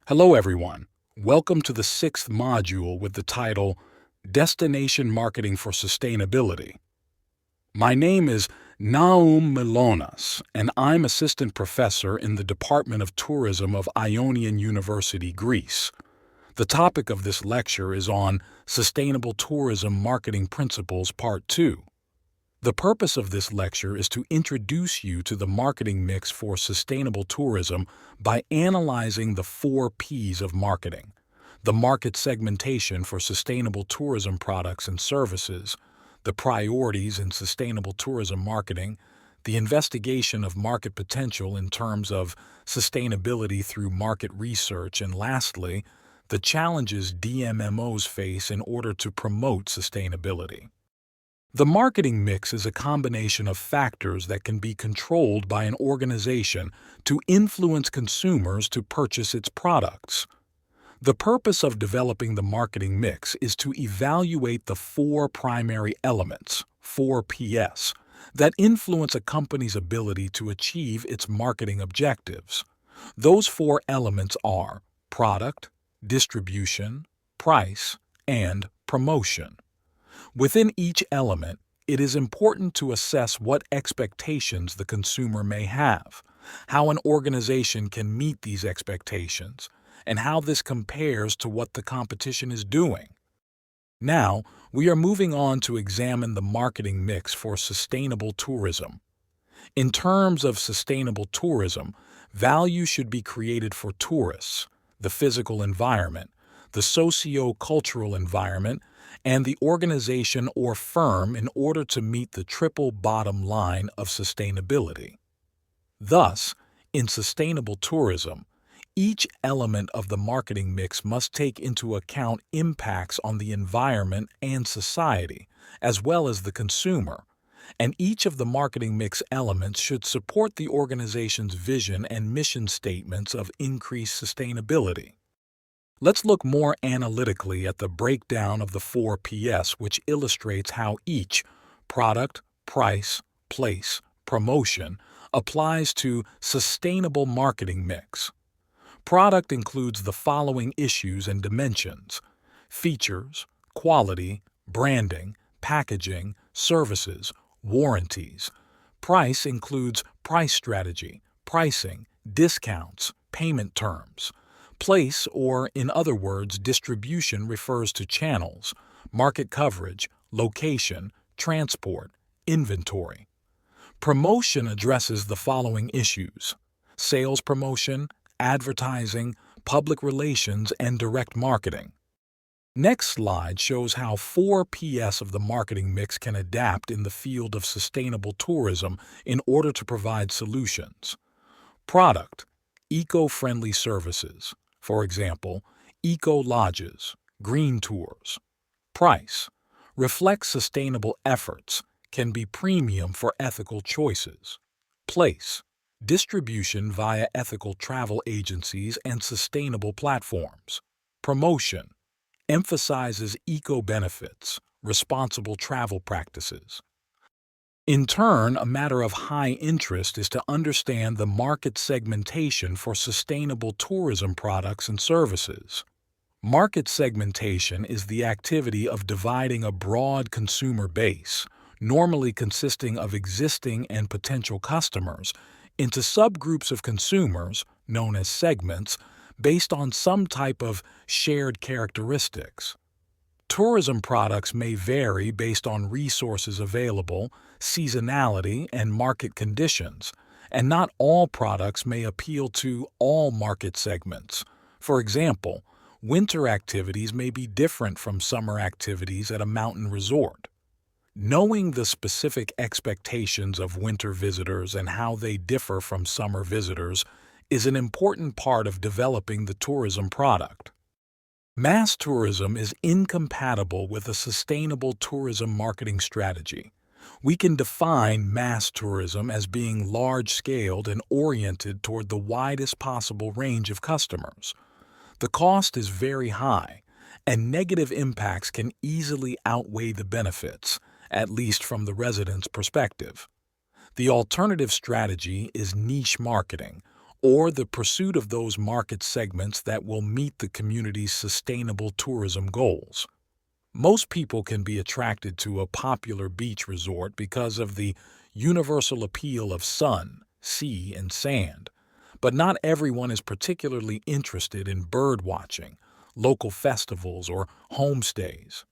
Hello, everyone. Welcome to the sixth module with the title Destination Marketing for Sustainability. My name is Naum Milonas, and I'm Assistant Professor in the Department of Tourism of Ionian University, Greece. The topic of this lecture is on Sustainable Tourism Marketing Principles, Part 2. The purpose of this lecture is to introduce you to the marketing mix for sustainable tourism by analyzing the 4 P's of marketing: the market segmentation for sustainable tourism products and services, the priorities in sustainable tourism marketing, the investigation of market potential in terms of sustainability through market research, and lastly, the challenges DMMOs face in order to promote sustainability. The marketing mix is a combination of factors that can be controlled by an organization to influence consumers to purchase its products. The purpose of developing the marketing mix is to evaluate the 4 primary elements, 4PS, that influence a company's ability to achieve its marketing objectives. Those 4 elements are product, distribution, price, and promotion. Within each element, it is important to assess what expectations the consumer may have, how an organization can meet these expectations, and how this compares to what the competition is doing. Now, we are moving on to examine the marketing mix for sustainable tourism. In terms of sustainable tourism, value should be created for tourists, the physical environment, the socio-cultural environment, and the organization or firm in order to meet the triple bottom line of sustainability. Thus, in sustainable tourism, each element of the marketing mix must take into account impacts on the environment and society, as well as the consumer, and each of the marketing mix elements should support the organization's vision and mission statements of increased sustainability. Let's look more analytically at the breakdown of the 4 PS, which illustrates how each product, price, place, promotion applies to sustainable marketing mix. Product includes the following issues and dimensions: features, quality, branding, packaging, services, warranties. Price includes price strategy, pricing, discounts, payment terms. Place, or in other words, distribution, refers to channels, market coverage, location, transport, inventory. Promotion addresses the following issues: sales promotion, advertising, public relations, and direct marketing. Next slide shows how 4 PS of the marketing mix can adapt in the field of sustainable tourism in order to provide solutions. Product: eco-friendly services. For example, eco-lodges, green tours. Price: reflects sustainable efforts, can be premium for ethical choices. Place: distribution via ethical travel agencies and sustainable platforms. Promotion: emphasizes eco-benefits, responsible travel practices. In turn, a matter of high interest is to understand the market segmentation for sustainable tourism products and services. Market segmentation is the activity of dividing a broad consumer base, normally consisting of existing and potential customers, into subgroups of consumers, known as segments, based on some type of shared characteristics. Tourism products may vary based on resources available, seasonality, and market conditions, and not all products may appeal to all market segments. For example, winter activities may be different from summer activities at a mountain resort. Knowing the specific expectations of winter visitors and how they differ from summer visitors is an important part of developing the tourism product. Mass tourism is incompatible with a sustainable tourism marketing strategy. We can define mass tourism as being large-scaled and oriented toward the widest possible range of customers. The cost is very high, and negative impacts can easily outweigh the benefits, at least from the resident's perspective. The alternative strategy is niche marketing, or the pursuit of those market segments that will meet the community's sustainable tourism goals. Most people can be attracted to a popular beach resort because of the universal appeal of sun, sea, and sand, but not everyone is particularly interested in bird watching, local festivals, or homestays.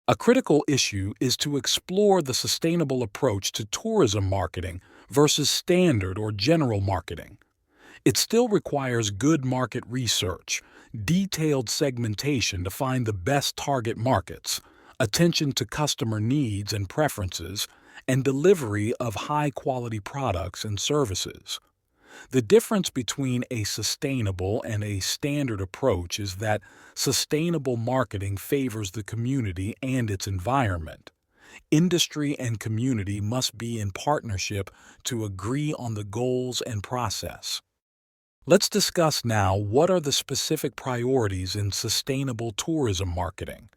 A critical issue is to explore the sustainable approach to tourism marketing versus standard or general marketing. It still requires good market research, detailed segmentation to find the best target markets, attention to customer needs and preferences, and delivery of high-quality products and services. The difference between a sustainable and a standard approach is that sustainable marketing favors the community and its environment. Industry and community must be in partnership to agree on the goals and process. Let's discuss now what are the specific priorities in sustainable tourism marketing: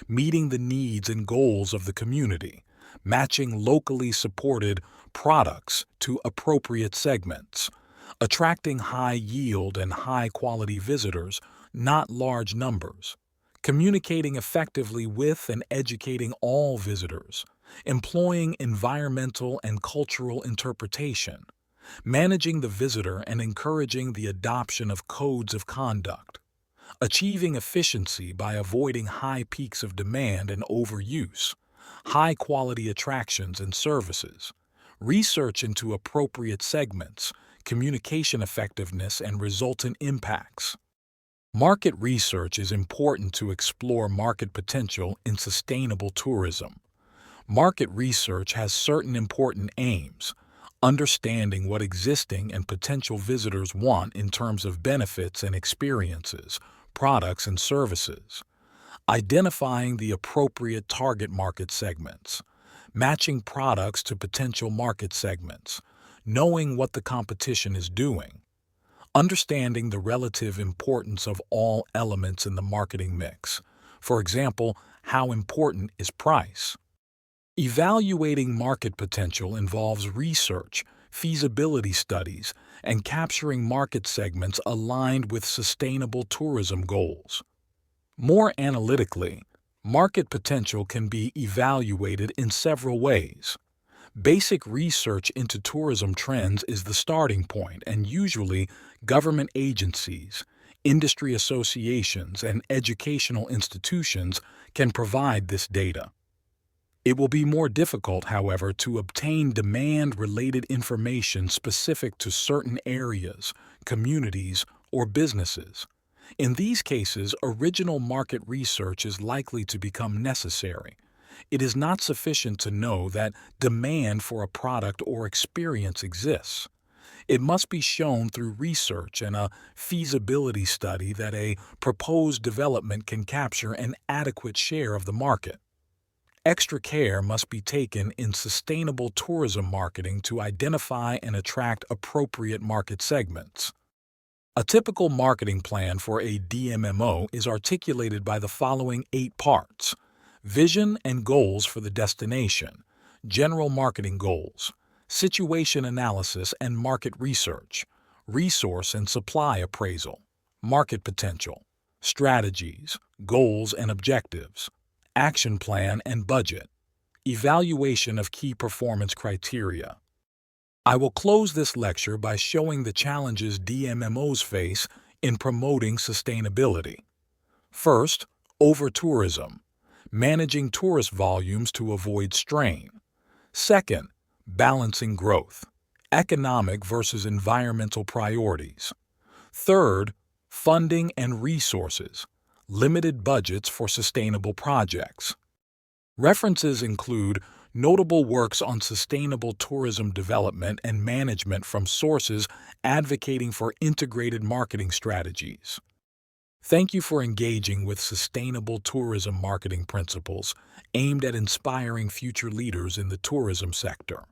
meeting the needs and goals of the community, matching locally supported products to appropriate segments, attracting high-yield and high-quality visitors, not large numbers, communicating effectively with and educating all visitors, employing environmental and cultural interpretation, managing the visitor and encouraging the adoption of codes of conduct, achieving efficiency by avoiding high peaks of demand and overuse, high-quality attractions and services, research into appropriate segments, communication effectiveness, and resultant impacts. Market research is important to explore market potential in sustainable tourism. Market research has certain important aims: understanding what existing and potential visitors want in terms of benefits and experiences, products and services, identifying the appropriate target market segments, matching products to potential market segments, knowing what the competition is doing, understanding the relative importance of all elements in the marketing mix. For example, how important is price? Evaluating market potential involves research, feasibility studies, and capturing market segments aligned with sustainable tourism goals. More analytically, market potential can be evaluated in several ways. Basic research into tourism trends is the starting point, and usually government agencies, industry associations, and educational institutions can provide this data. It will be more difficult, however, to obtain demand-related information specific to certain areas, communities, or businesses. In these cases, original market research is likely to become necessary. It is not sufficient to know that demand for a product or experience exists. It must be shown through research and a feasibility study that a proposed development can capture an adequate share of the market. Extra care must be taken in sustainable tourism marketing to identify and attract appropriate market segments. A typical marketing plan for a DMMO is articulated by the following 8 parts: vision and goals for the destination, general marketing goals, situation analysis and market research, resource and supply appraisal, market potential, strategies, goals and objectives, action plan and budget, evaluation of key performance criteria. I will close this lecture by showing the challenges DMMOs face in promoting sustainability. First, over-tourism, managing tourist volumes to avoid strain. Second, balancing growth, economic versus environmental priorities. Third, funding and resources, limited budgets for sustainable projects. References include notable works on sustainable tourism development and management from sources advocating for integrated marketing strategies. Thank you for engaging with sustainable tourism marketing principles aimed at inspiring future leaders in the tourism sector.